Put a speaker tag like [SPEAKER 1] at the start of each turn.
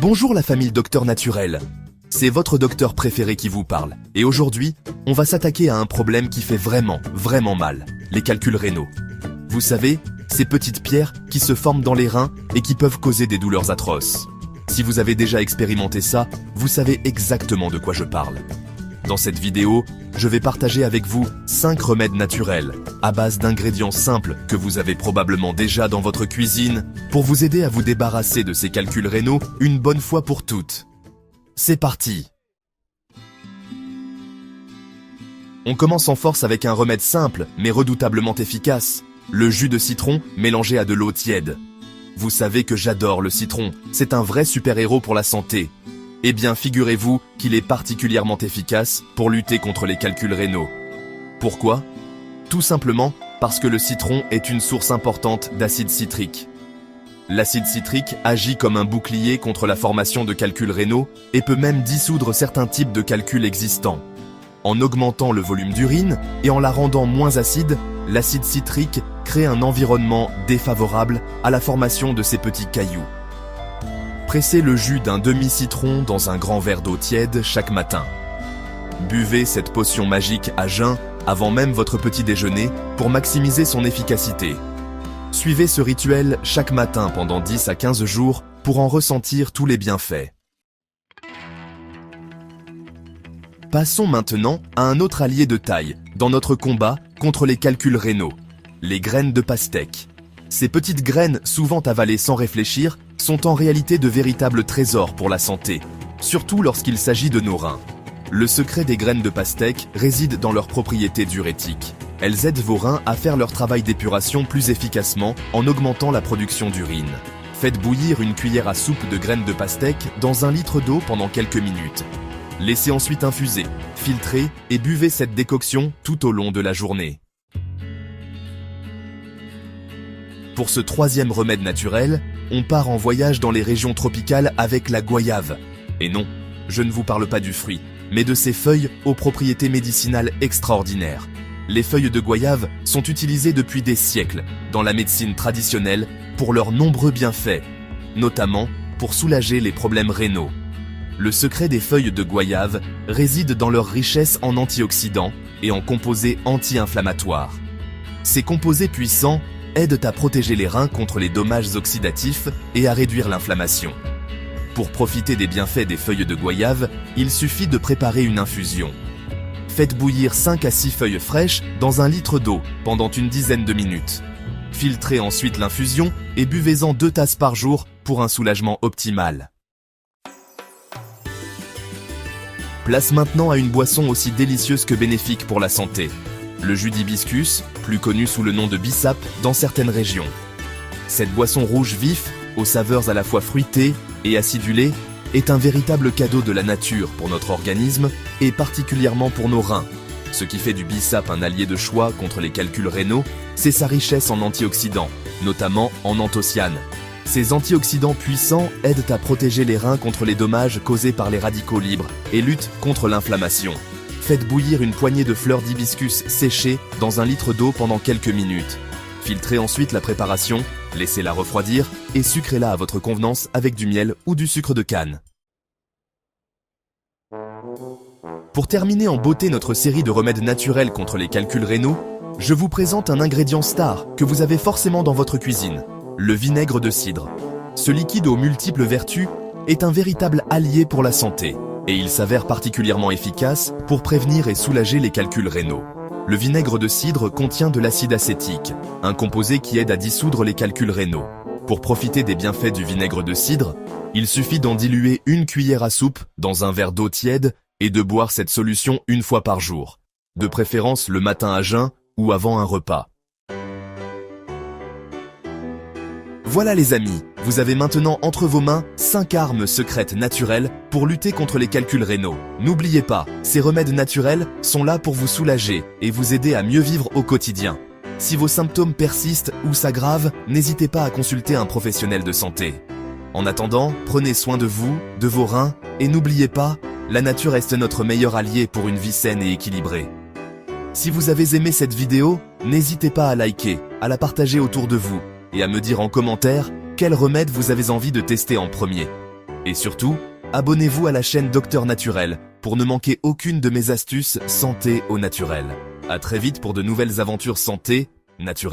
[SPEAKER 1] Bonjour la famille Docteur Naturel. C'est votre docteur préféré qui vous parle. Et aujourd'hui, on va s'attaquer à un problème qui fait vraiment mal. Les calculs rénaux. Vous savez, ces petites pierres qui se forment dans les reins et qui peuvent causer des douleurs atroces. Si vous avez déjà expérimenté ça, vous savez exactement de quoi je parle. Dans cette vidéo, je vais partager avec vous 5 remèdes naturels à base d'ingrédients simples que vous avez probablement déjà dans votre cuisine pour vous aider à vous débarrasser de ces calculs rénaux une bonne fois pour toutes. C'est parti! On commence en force avec un remède simple mais redoutablement efficace, le jus de citron mélangé à de l'eau tiède. Vous savez que j'adore le citron, c'est un vrai super-héros pour la santé. Eh bien, figurez-vous qu'il est particulièrement efficace pour lutter contre les calculs rénaux. Pourquoi? Tout simplement parce que le citron est une source importante d'acide citrique. L'acide citrique agit comme un bouclier contre la formation de calculs rénaux et peut même dissoudre certains types de calculs existants. En augmentant le volume d'urine et en la rendant moins acide, l'acide citrique crée un environnement défavorable à la formation de ces petits cailloux. Pressez le jus d'un demi-citron dans un grand verre d'eau tiède chaque matin. Buvez cette potion magique à jeun avant même votre petit déjeuner pour maximiser son efficacité. Suivez ce rituel chaque matin pendant 10 à 15 jours pour en ressentir tous les bienfaits. Passons maintenant à un autre allié de taille dans notre combat contre les calculs rénaux, les graines de pastèque. Ces petites graines, souvent avalées sans réfléchir, sont en réalité de véritables trésors pour la santé, surtout lorsqu'il s'agit de nos reins. Le secret des graines de pastèque réside dans leurs propriétés diurétiques. Elles aident vos reins à faire leur travail d'épuration plus efficacement en augmentant la production d'urine. Faites bouillir une cuillère à soupe de graines de pastèque dans 1 litre d'eau pendant quelques minutes. Laissez ensuite infuser, filtrez et buvez cette décoction tout au long de la journée. Pour ce 3e remède naturel, on part en voyage dans les régions tropicales avec la goyave. Et non, je ne vous parle pas du fruit, mais de ses feuilles aux propriétés médicinales extraordinaires. Les feuilles de goyave sont utilisées depuis des siècles dans la médecine traditionnelle pour leurs nombreux bienfaits, notamment pour soulager les problèmes rénaux. Le secret des feuilles de goyave réside dans leur richesse en antioxydants et en composés anti-inflammatoires. Ces composés puissants aident à protéger les reins contre les dommages oxydatifs et à réduire l'inflammation. Pour profiter des bienfaits des feuilles de goyave, il suffit de préparer une infusion. Faites bouillir 5 à 6 feuilles fraîches dans 1 litre d'eau pendant une dizaine de minutes. Filtrez ensuite l'infusion et buvez-en 2 tasses par jour pour un soulagement optimal. Place maintenant à une boisson aussi délicieuse que bénéfique pour la santé. Le jus d'hibiscus, plus connu sous le nom de bissap dans certaines régions. Cette boisson rouge vif, aux saveurs à la fois fruitées et acidulées, est un véritable cadeau de la nature pour notre organisme et particulièrement pour nos reins. Ce qui fait du bissap un allié de choix contre les calculs rénaux, c'est sa richesse en antioxydants, notamment en anthocyanes. Ces antioxydants puissants aident à protéger les reins contre les dommages causés par les radicaux libres et luttent contre l'inflammation. Faites bouillir une poignée de fleurs d'hibiscus séchées dans 1 litre d'eau pendant quelques minutes. Filtrez ensuite la préparation, laissez-la refroidir et sucrez-la à votre convenance avec du miel ou du sucre de canne. Pour terminer en beauté notre série de remèdes naturels contre les calculs rénaux, je vous présente un ingrédient star que vous avez forcément dans votre cuisine, le vinaigre de cidre. Ce liquide aux multiples vertus est un véritable allié pour la santé. Et il s'avère particulièrement efficace pour prévenir et soulager les calculs rénaux. Le vinaigre de cidre contient de l'acide acétique, un composé qui aide à dissoudre les calculs rénaux. Pour profiter des bienfaits du vinaigre de cidre, il suffit d'en diluer 1 cuillère à soupe dans un verre d'eau tiède et de boire cette solution 1 fois par jour, de préférence le matin à jeun ou avant un repas. Voilà les amis, vous avez maintenant entre vos mains 5 armes secrètes naturelles pour lutter contre les calculs rénaux. N'oubliez pas, ces remèdes naturels sont là pour vous soulager et vous aider à mieux vivre au quotidien. Si vos symptômes persistent ou s'aggravent, n'hésitez pas à consulter un professionnel de santé. En attendant, prenez soin de vous, de vos reins et n'oubliez pas, la nature reste notre meilleur allié pour une vie saine et équilibrée. Si vous avez aimé cette vidéo, n'hésitez pas à liker, à la partager autour de vous et à me dire en commentaire quel remède vous avez envie de tester en premier. Et surtout, abonnez-vous à la chaîne Docteur Naturel pour ne manquer aucune de mes astuces santé au naturel. À très vite pour de nouvelles aventures santé naturelle.